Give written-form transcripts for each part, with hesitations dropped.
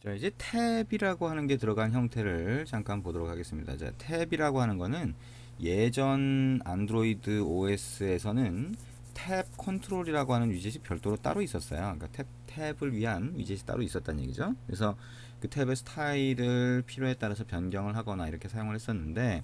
자, 이제 탭이라고 하는 게 들어간 형태를 잠깐 보도록 하겠습니다. 자, 탭이라고 하는 거는 예전 안드로이드 OS에서는 탭 컨트롤이라고 하는 위젯이 별도로 따로 있었어요. 그러니까 탭을 위한 위젯이 따로 있었다는 얘기죠. 그래서 그 탭의 스타일을 필요에 따라서 변경을 하거나 이렇게 사용을 했었는데,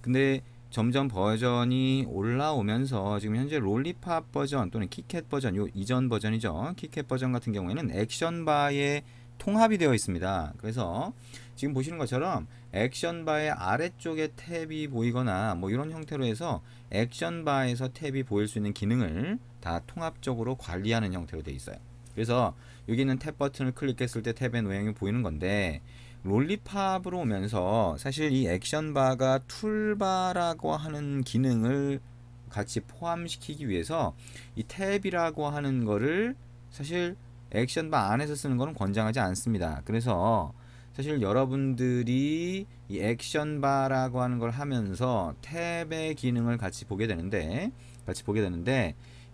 근데 점점 버전이 올라오면서 지금 현재 롤리팝 버전 또는 키캣 버전, 요 이전 버전이죠. 키캣 버전 같은 경우에는 액션바에 통합이 되어 있습니다. 그래서 지금 보시는 것처럼 액션바의 아래쪽에 탭이 보이거나 뭐 이런 형태로 해서 액션바에서 탭이 보일 수 있는 기능을 다 통합적으로 관리하는 형태로 되어 있어요. 그래서 여기 있는 탭 버튼을 클릭했을 때 탭의 모양이 보이는 건데, 롤리팝으로 오면서 사실 이 액션바가 툴바라고 하는 기능을 같이 포함시키기 위해서 이 탭이라고 하는 거를 사실 액션바 안에서 쓰는 거는 권장하지 않습니다. 그래서 사실 여러분들이 이 액션바라고 하는 걸 하면서 탭의 기능을 같이 보게 되는데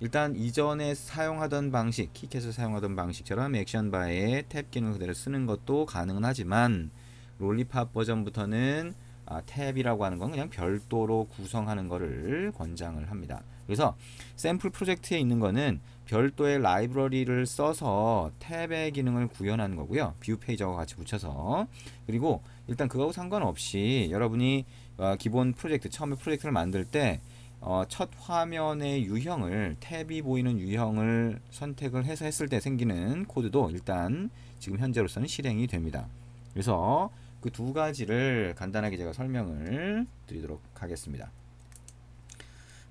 일단 이전에 사용하던 방식, 키캣을 사용하던 방식처럼 액션바에 탭 기능을 그대로 쓰는 것도 가능은 하지만 롤리팝 버전부터는 탭이라고 하는 건 그냥 별도로 구성하는 것을 권장을 합니다. 그래서 샘플 프로젝트에 있는 거는 별도의 라이브러리를 써서 탭의 기능을 구현하는 거고요. 뷰 페이지하고 같이 붙여서. 그리고 일단 그거하고 상관없이 여러분이 기본 프로젝트, 처음에 프로젝트를 만들 때 첫 화면의 유형을, 탭이 보이는 유형을 선택을 해서 했을 때 생기는 코드도 일단 지금 현재로서는 실행이 됩니다. 그래서 그 두 가지를 간단하게 제가 설명을 드리도록 하겠습니다.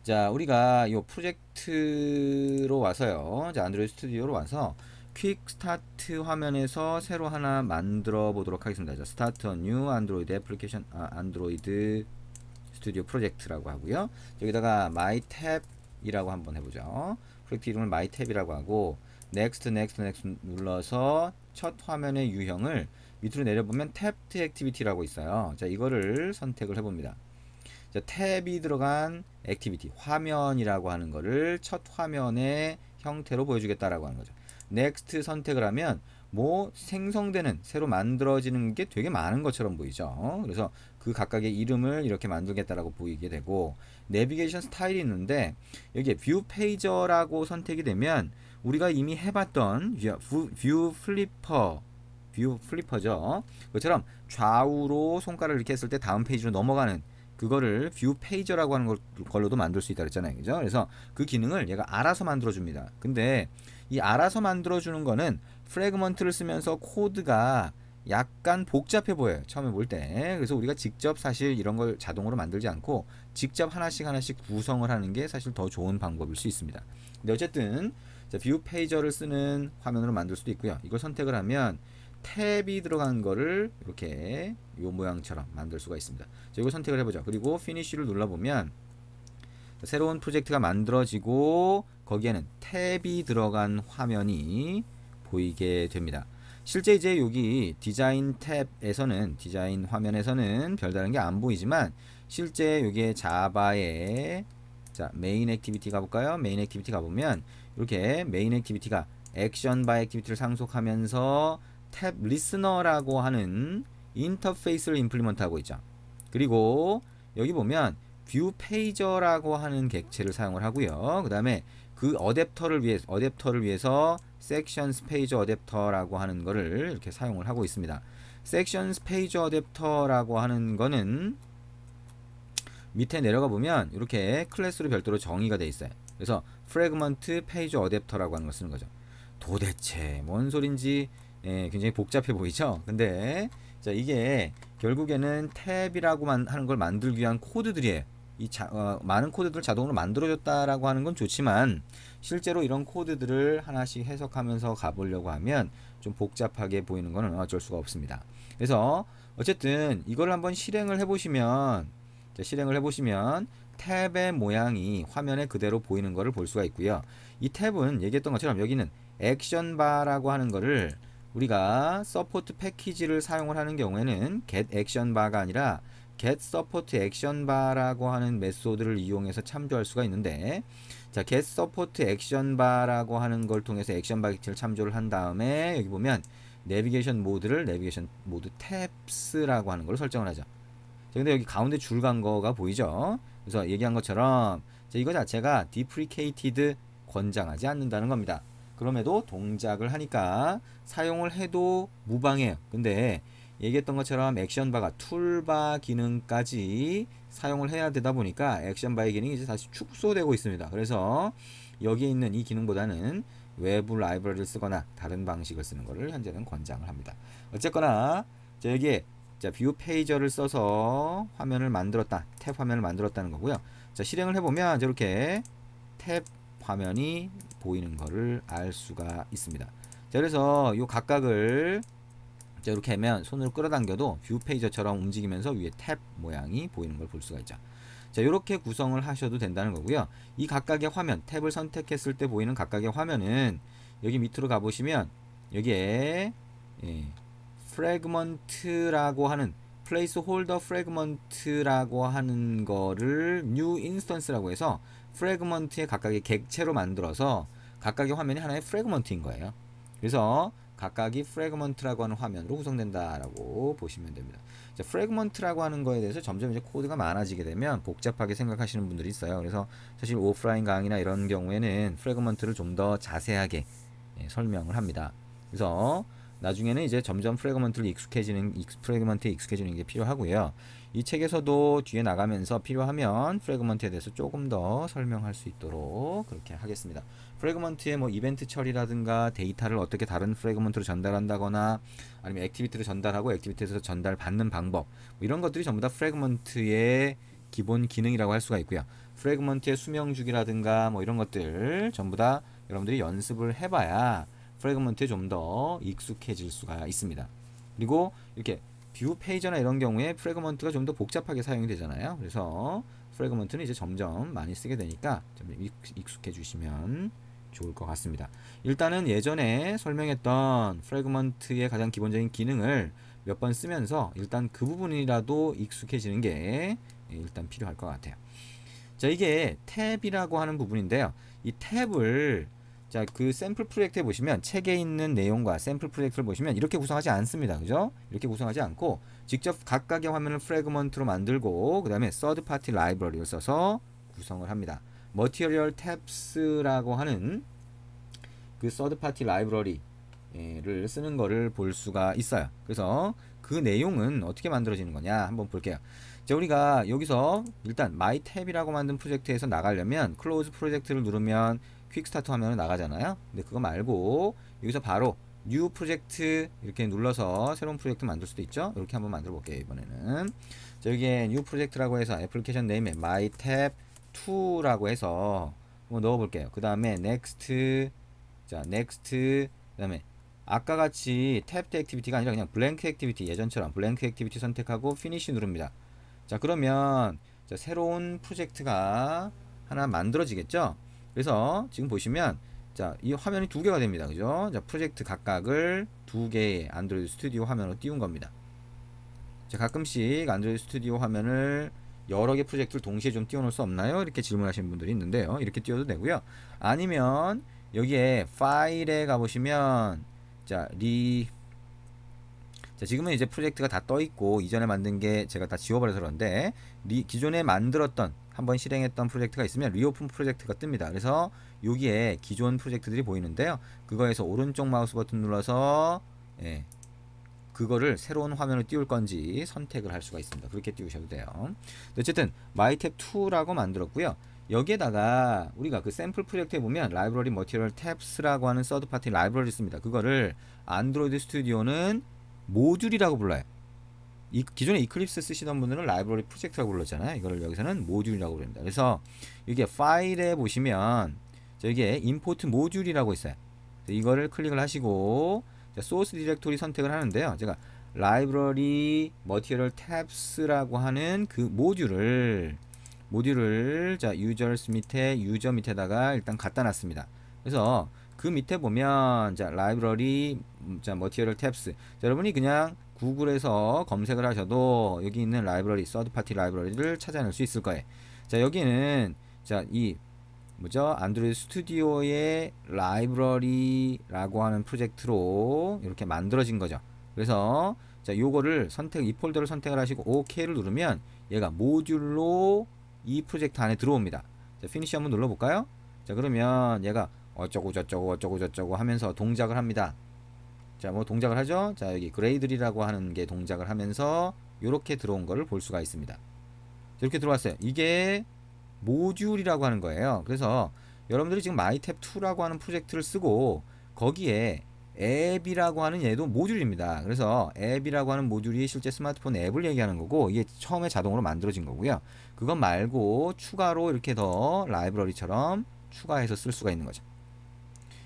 자, 우리가 이 프로젝트로 와서요. 자, 안드로이드 스튜디오로 와서 퀵 스타트 화면에서 새로 하나 만들어 보도록 하겠습니다. 자, 스타트 뉴 안드로이드 애플리케이션, 안드로이드 스튜디오 프로젝트라고 하고요. 여기다가 마이 탭이라고 한번 해보죠. 프로젝트 이름을 마이 탭이라고 하고 넥스트 눌러서 첫 화면의 유형을 밑으로 내려보면 탭드 액티비티라고 있어요. 자, 이거를 선택을 해봅니다. 자, 탭이 들어간 액티비티, 화면이라고 하는 거를 첫 화면의 형태로 보여주겠다라고 하는 거죠. 넥스트 선택을 하면 뭐 생성되는, 새로 만들어지는 게 되게 많은 것처럼 보이죠. 그래서 그 각각의 이름을 이렇게 만들겠다라고 보이게 되고, 내비게이션 스타일이 있는데 여기에 뷰 페이저라고 선택이 되면 우리가 이미 해봤던 뷰 플리퍼죠. 그것처럼 좌우로 손가락을 이렇게 했을 때 다음 페이지로 넘어가는 그거를 뷰 페이저라고 하는 걸로도 만들 수 있다 그랬잖아요. 그죠? 그래서 그 기능을 얘가 알아서 만들어 줍니다. 근데 이 알아서 만들어 주는 거는 프래그먼트를 쓰면서 코드가 약간 복잡해 보여요. 처음에 볼 때. 그래서 우리가 직접 사실 이런 걸 자동으로 만들지 않고 직접 하나씩 구성을 하는 게 사실 더 좋은 방법일 수 있습니다. 근데 어쨌든 뷰 페이저를 쓰는 화면으로 만들 수도 있고요. 이걸 선택을 하면 탭이 들어간 거를 이렇게 이 모양처럼 만들 수가 있습니다. 자, 이걸 선택을 해보죠. 그리고 피니쉬를 눌러보면 새로운 프로젝트가 만들어지고 거기에는 탭이 들어간 화면이 보이게 됩니다. 실제 이제 여기 디자인 탭에서는, 디자인 화면에서는 별다른 게 안 보이지만 실제 여기에 자바에 메인 액티비티 가볼까요? 메인 액티비티 가보면 이렇게 메인 액티비티가 액션 바 액티비티를 상속하면서 탭 리스너라고 하는 인터페이스를 임플리먼트 하고 있죠. 그리고 여기 보면 뷰 페이저라고 하는 객체를 사용을 하고요. 그 다음에 그 어댑터를 위해서 섹션스 페이저 어댑터라고 하는 거를 이렇게 사용을 하고 있습니다. 섹션스 페이저 어댑터라고 하는 거는 밑에 내려가 보면 이렇게 클래스로 별도로 정의가 돼 있어요. 그래서 프래그먼트 페이지 어댑터라고 하는 걸 쓰는 거죠. 도대체 뭔 소린지 굉장히 복잡해 보이죠? 근데 자, 이게 결국에는 탭이라고 하는 걸 만들기 위한 코드들이에요. 많은 코드들을 자동으로 만들어줬다라고 하는 건 좋지만 실제로 이런 코드들을 하나씩 해석하면서 가보려고 하면 좀 복잡하게 보이는 것은 어쩔 수가 없습니다. 그래서 어쨌든 이걸 한번 실행을 해보시면 탭의 모양이 화면에 그대로 보이는 것을 볼 수가 있고요. 이 탭은 얘기했던 것처럼 여기는 액션 바라고 하는 거를 우리가 서포트 패키지를 사용을 하는 경우에는 get action bar가 아니라 get support action bar라고 하는 메소드를 이용해서 참조할 수가 있는데, 자, get support action bar라고 하는 걸 통해서 액션 바 객체를 참조를 한 다음에 여기 보면 내비게이션 모드를 내비게이션 모드 탭스라고 하는 걸로 설정을 하죠. 자, 근데 여기 가운데 줄 간 거가 보이죠? 그래서 얘기한 것처럼 자, 이거 자체가 deprecated 권장하지 않는다는 겁니다. 그럼에도 동작을 하니까 사용을 해도 무방해요. 근데 얘기했던 것처럼 액션바가 툴바 기능까지 사용을 해야 되다 보니까 액션바의 기능이 이제 다시 축소되고 있습니다. 그래서 여기에 있는 이 기능보다는 외부 라이브러리를 쓰거나 다른 방식을 쓰는 것을 현재는 권장을 합니다. 어쨌거나 자, 여기에 자, 뷰 페이저를 써서 화면을 만들었다. 탭 화면을 만들었다는 거고요. 자, 실행을 해보면 이렇게 탭 화면이 보이는 것을 알 수가 있습니다. 자, 그래서 이 각각을 자, 이렇게 하면 손으로 끌어당겨도 뷰 페이저처럼 움직이면서 위에 탭 모양이 보이는 걸 볼 수가 있죠. 자, 이렇게 구성을 하셔도 된다는 거고요. 이 각각의 화면, 탭을 선택했을 때 보이는 각각의 화면은 여기 밑으로 가보시면 여기에 프래그먼트라고 하는 플레이스홀더 프래그먼트라고 하는 거를 뉴 인스턴스라고 해서 프래그먼트의 각각의 객체로 만들어서 각각의 화면이 하나의 프래그먼트인 거예요. 그래서 각각이 프래그먼트라고 하는 화면으로 구성된다라고 보시면 됩니다. 자, 프래그먼트라고 하는 거에 대해서 점점 이제 코드가 많아지게 되면 복잡하게 생각하시는 분들이 있어요. 그래서 사실 오프라인 강의나 이런 경우에는 프래그먼트를 좀 더 자세하게 설명을 합니다. 그래서 나중에는 이제 점점 프래그먼트에 익숙해지는 게 필요하고요. 이 책에서도 뒤에 나가면서 필요하면 프래그먼트에 대해서 조금 더 설명할 수 있도록 그렇게 하겠습니다. 프래그먼트의 뭐 이벤트 처리라든가 데이터를 어떻게 다른 프래그먼트로 전달한다거나 아니면 액티비티를 전달하고 액티비티에서 전달받는 방법 뭐 이런 것들이 전부 다 프래그먼트의 기본 기능이라고 할 수가 있고요. 프래그먼트의 수명 주기라든가 뭐 이런 것들 전부 다 여러분들이 연습을 해봐야 프래그먼트에 좀 더 익숙해질 수가 있습니다. 그리고 이렇게 뷰 페이저나 이런 경우에 프래그먼트가 좀 더 복잡하게 사용이 되잖아요. 그래서 프래그먼트는 이제 점점 많이 쓰게 되니까 좀 익숙해 주시면 좋을 것 같습니다. 일단은 예전에 설명했던 프래그먼트의 가장 기본적인 기능을 몇 번 쓰면서 일단 그 부분이라도 익숙해지는 게 일단 필요할 것 같아요. 자, 이게 탭이라고 하는 부분인데요. 이 탭을 자, 그 샘플 프로젝트에 보시면 책에 있는 내용과 샘플 프로젝트를 보시면 이렇게 구성하지 않습니다. 그죠? 이렇게 구성하지 않고 직접 각각의 화면을 프래그먼트로 만들고 그 다음에 서드 파티 라이브러리를 써서 구성을 합니다. 머티리얼 탭스라고 하는 그 서드 파티 라이브러리를 쓰는 거를 볼 수가 있어요. 그래서 그 내용은 어떻게 만들어지는 거냐 한번 볼게요. 자, 우리가 여기서 일단 마이 탭이라고 만든 프로젝트에서 나가려면 클로즈 프로젝트를 누르면 퀵스타트 화면으로 나가잖아요. 근데 그거 말고 여기서 바로 뉴 프로젝트 이렇게 눌러서 새로운 프로젝트 만들 수도 있죠. 이렇게 한번 만들어 볼게요. 이번에는 자, 여기에 뉴 프로젝트라고 해서 애플리케이션 네임에 마이 탭 2라고 해서 한번 넣어 볼게요. 그 다음에 넥스트 자, 넥스트 그 다음에 아까 같이 탭드 액티비티가 아니라 그냥 블랭크 액티비티 예전처럼 블랭크 액티비티 선택하고 피니시 누릅니다. 자, 그러면 자, 새로운 프로젝트가 하나 만들어지겠죠. 그래서 지금 보시면 자, 이 화면이 두 개가 됩니다. 그죠? 자, 프로젝트 각각을 두 개의 안드로이드 스튜디오 화면으로 띄운 겁니다. 자, 가끔씩 안드로이드 스튜디오 화면을 여러 개 프로젝트를 동시에 좀 띄워놓을 수 없나요? 이렇게 질문하시는 분들이 있는데요. 이렇게 띄워도 되고요. 아니면 여기에 파일에 가보시면 자, 자, 지금은 이제 프로젝트가 다 떠있고 이전에 만든 게 제가 다 지워버려서 그런데 기존에 만들었던 한번 실행했던 프로젝트가 있으면 리오픈 프로젝트가 뜹니다. 그래서 여기에 기존 프로젝트들이 보이는데요. 그거에서 오른쪽 마우스 버튼 눌러서 그거를 새로운 화면으로 띄울 건지 선택을 할 수가 있습니다. 그렇게 띄우셔도 돼요. 어쨌든 마이탭2라고 만들었고요. 여기에다가 우리가 그 샘플 프로젝트에 보면 라이브러리 머티리얼 탭스라고 하는 서드 파티 라이브러리 있습니다. 그거를 안드로이드 스튜디오는 모듈이라고 불러요. 기존에 이클립스 쓰시던 분들은 라이브러리 프로젝트라고 불렀잖아요. 이거를 여기서는 모듈이라고 부릅니다. 그래서 이게 파일에 보시면 여기에 임포트 모듈이라고 있어요. 이거를 클릭을 하시고 소스 디렉토리 선택을 하는데요. 제가 라이브러리 머티리얼 탭스라고 하는 그 모듈을 자, 유저스 밑에 유저 밑에다가 일단 갖다 놨습니다. 그래서 그 밑에 보면 자, 라이브러리 자, 머티리얼 탭스. 자, 여러분이 그냥 구글에서 검색을 하셔도 여기 있는 라이브러리 서드 파티 라이브러리를 찾아낼 수 있을 거예요. 자, 여기는 자, 이 뭐죠? 안드로이드 스튜디오의 라이브러리라고 하는 프로젝트로 이렇게 만들어진 거죠. 그래서 자, 요거를 이 폴더를 선택을 하시고 OK를 누르면 얘가 모듈로 이 프로젝트 안에 들어옵니다. 자, 피니시 한번 눌러볼까요? 자, 그러면 얘가 어쩌고 저쩌고 어쩌고 저쩌고 하면서 동작을 합니다. 자, 뭐 동작을 하죠? 자, 여기 그레이들이라고 하는 게 동작을 하면서 이렇게 들어온 거를 볼 수가 있습니다. 이렇게 들어왔어요. 이게 모듈이라고 하는 거예요. 그래서 여러분들이 지금 마이탭2라고 하는 프로젝트를 쓰고 거기에 앱이라고 하는 얘도 모듈입니다. 그래서 앱이라고 하는 모듈이 실제 스마트폰 앱을 얘기하는 거고 이게 처음에 자동으로 만들어진 거고요. 그것 말고 추가로 이렇게 더 라이브러리처럼 추가해서 쓸 수가 있는 거죠.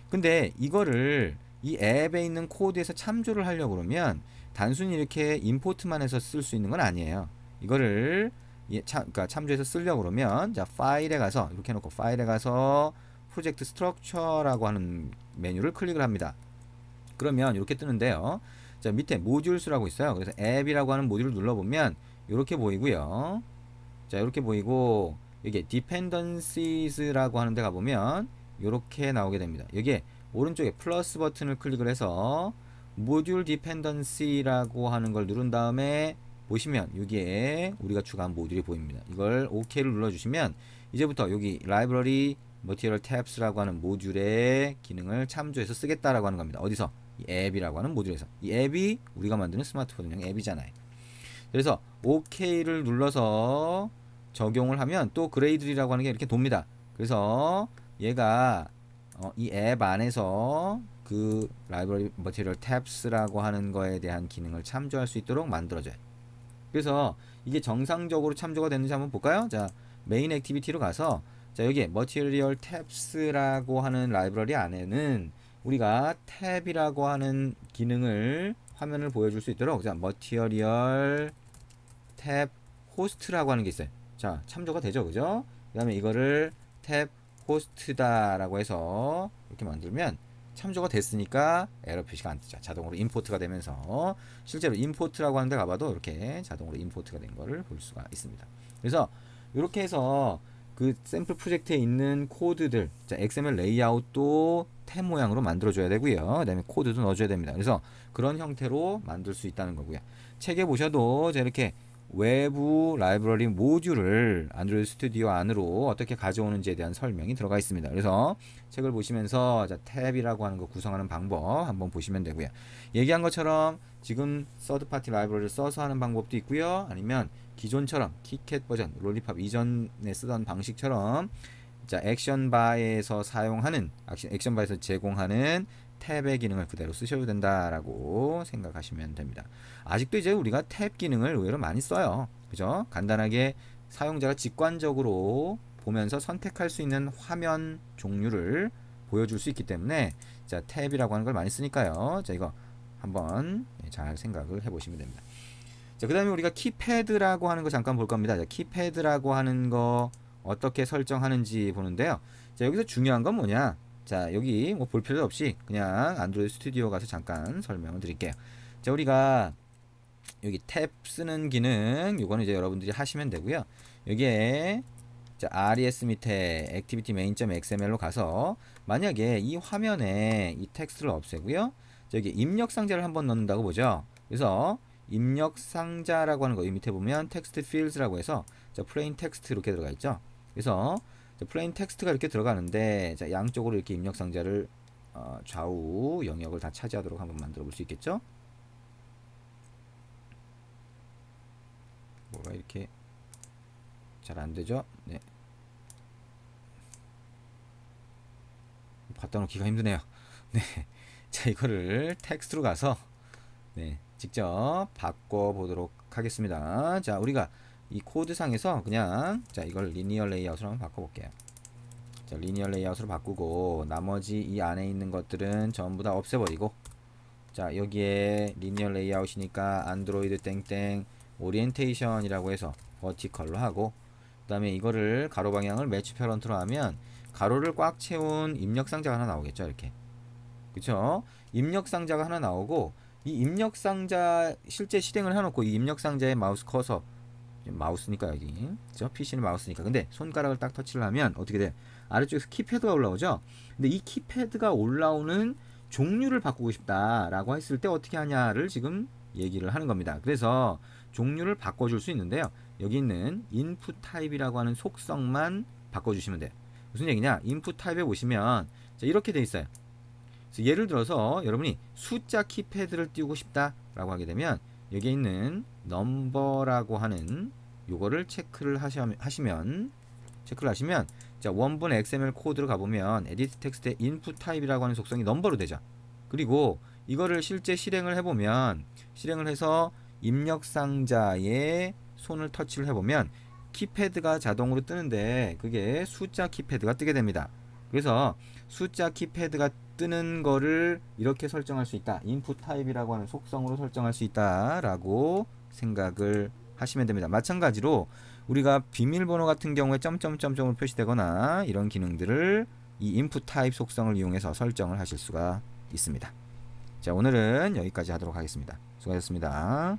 근데 이거를 이 앱에 있는 코드에서 참조를 하려고 그러면 단순히 이렇게 임포트만 해서 쓸 수 있는 건 아니에요. 이거를 그러니까 참조해서 쓰려고 그러면 자, 파일에 가서 이렇게 해놓고 파일에 가서 프로젝트 스트럭처라고 하는 메뉴를 클릭을 합니다. 그러면 이렇게 뜨는데요. 자, 밑에 모듈스라고 있어요. 그래서 앱이라고 하는 모듈을 눌러보면 이렇게 보이고요. 자, 이렇게 보이고 여기 dependencies라고 하는 데 가보면 이렇게 나오게 됩니다. 여기에 오른쪽에 플러스 버튼을 클릭을 해서 모듈 디펜던시라고 하는 걸 누른 다음에 보시면 여기에 우리가 추가한 모듈이 보입니다. 이걸 OK를 눌러주시면 이제부터 여기 라이브러리 머티리얼 탭스라고 하는 모듈의 기능을 참조해서 쓰겠다라고 하는 겁니다. 어디서? 이 앱이라고 하는 모듈에서. 이 앱이 우리가 만드는 스마트폰용 앱이잖아요. 그래서 OK를 눌러서 적용을 하면 또 그레이들이라고 하는 게 이렇게 돕니다. 그래서 얘가 이 앱 안에서 그 라이브러리 머티리얼 탭스라고 하는 거에 대한 기능을 참조할 수 있도록 만들어져요. 그래서 이게 정상적으로 참조가 됐는지 한번 볼까요? 자, 메인 액티비티로 가서 자, 여기에 머티리얼 탭스라고 하는 라이브러리 안에는 우리가 탭이라고 하는 기능을 화면을 보여줄 수 있도록 자, 머티리얼 탭 호스트라고 하는 게 있어요. 자, 참조가 되죠, 그죠? 그 다음에 이거를 탭 호스트다라고 해서 이렇게 만들면 참조가 됐으니까 에러 표시가 안 뜨죠. 자동으로 임포트가 되면서 실제로 임포트라고 하는 데 가봐도 이렇게 자동으로 임포트가 된 거를 볼 수가 있습니다. 그래서 이렇게 해서 그 샘플 프로젝트에 있는 코드들, 자, XML 레이아웃도 탭 모양으로 만들어줘야 되고요. 그 다음에 코드도 넣어줘야 됩니다. 그래서 그런 형태로 만들 수 있다는 거고요. 책에 보셔도 이렇게 외부 라이브러리 모듈을 안드로이드 스튜디오 안으로 어떻게 가져오는지에 대한 설명이 들어가 있습니다. 그래서 책을 보시면서 자, 탭이라고 하는 거 구성하는 방법 한번 보시면 되고요. 얘기한 것처럼 지금 서드파티 라이브러리를 써서 하는 방법도 있고요. 아니면 기존처럼 키캣 버전, 롤리팝 이전에 쓰던 방식처럼 자, 액션바에서 사용하는 액션바에서 제공하는 탭의 기능을 그대로 쓰셔도 된다라고 생각하시면 됩니다. 아직도 이제 우리가 탭 기능을 의외로 많이 써요. 그죠? 간단하게 사용자가 직관적으로 보면서 선택할 수 있는 화면 종류를 보여줄 수 있기 때문에 자, 탭이라고 하는 걸 많이 쓰니까요. 자, 이거 한번 잘 생각을 해보시면 됩니다. 자, 그 다음에 우리가 키패드라고 하는 거 잠깐 볼 겁니다. 자, 키패드라고 하는 거 어떻게 설정하는지 보는데요. 자, 여기서 중요한 건 뭐냐? 자, 여기 뭐 볼 필요 없이 그냥 안드로이드 스튜디오 가서 잠깐 설명을 드릴게요. 자, 우리가 여기 탭 쓰는 기능 요거는 이제 여러분들이 하시면 되고요. 여기에 자, RES 밑에 activity main.xml로 가서 만약에 이 화면에 이 텍스트를 없애고요. 저기 입력 상자를 한번 넣는다고 보죠. 그래서 입력 상자라고 하는 거 이 밑에 보면 텍스트 필드라고 해서 자, 플레인 텍스트 이렇게 들어가 있죠. 그래서 플레인 텍스트가 이렇게 들어가는데 자, 양쪽으로 이렇게 입력 상자를 좌우 영역을 다 차지하도록 한번 만들어 볼 수 있겠죠. 뭐가 이렇게 잘 안되죠. 네. 갖다 놓기가 힘드네요. 네. 자, 이거를 텍스트로 가서 네, 직접 바꿔 보도록 하겠습니다. 자, 우리가 이 코드상에서 그냥 자, 이걸 리니어 레이아웃으로 한번 바꿔 볼게요. 자, 리니어 레이아웃으로 바꾸고 나머지 이 안에 있는 것들은 전부 다 없애버리고 자, 여기에 리니어 레이아웃이니까 안드로이드 땡땡 오리엔테이션이라고 해서 버티컬로 하고 그 다음에 이거를 가로 방향을 매치 패런트로 하면 가로를 꽉 채운 입력 상자가 하나 나오겠죠. 이렇게 그쵸? 입력 상자가 하나 나오고 이 입력 상자 실제 실행을 해놓고 이 입력 상자의 마우스 커서 마우스니까 여기 그죠? PC는 마우스니까. 근데 손가락을 딱 터치를 하면 어떻게 돼? 아래쪽에서 키패드가 올라오죠. 근데 이 키패드가 올라오는 종류를 바꾸고 싶다라고 했을 때 어떻게 하냐를 지금 얘기를 하는 겁니다. 그래서 종류를 바꿔줄 수 있는데요. 여기 있는 인풋 타입이라고 하는 속성만 바꿔주시면 돼요. 무슨 얘기냐? 인풋 타입에 보시면 자, 이렇게 돼 있어요. 그래서 예를 들어서 여러분이 숫자 키패드를 띄우고 싶다라고 하게 되면 여기에 있는 넘버라고 하는 요거를 체크를 하시면 자, 원본 XML 코드로 가보면 에디트 텍스트의 인풋 타입이라고 하는 속성이 넘버로 되죠. 그리고 이거를 실제 실행을 해보면 실행을 해서 입력 상자에 손을 터치를 해보면 키패드가 자동으로 뜨는데 그게 숫자 키패드가 뜨게 됩니다. 그래서 숫자 키패드가 뜨는 거를 이렇게 설정할 수 있다. 인풋 타입이라고 하는 속성으로 설정할 수 있다라고 생각을 하시면 됩니다. 마찬가지로 우리가 비밀번호 같은 경우에 점점점점으로 표시되거나 이런 기능들을 이 인풋 타입 속성을 이용해서 설정을 하실 수가 있습니다. 자, 오늘은 여기까지 하도록 하겠습니다. 수고하셨습니다.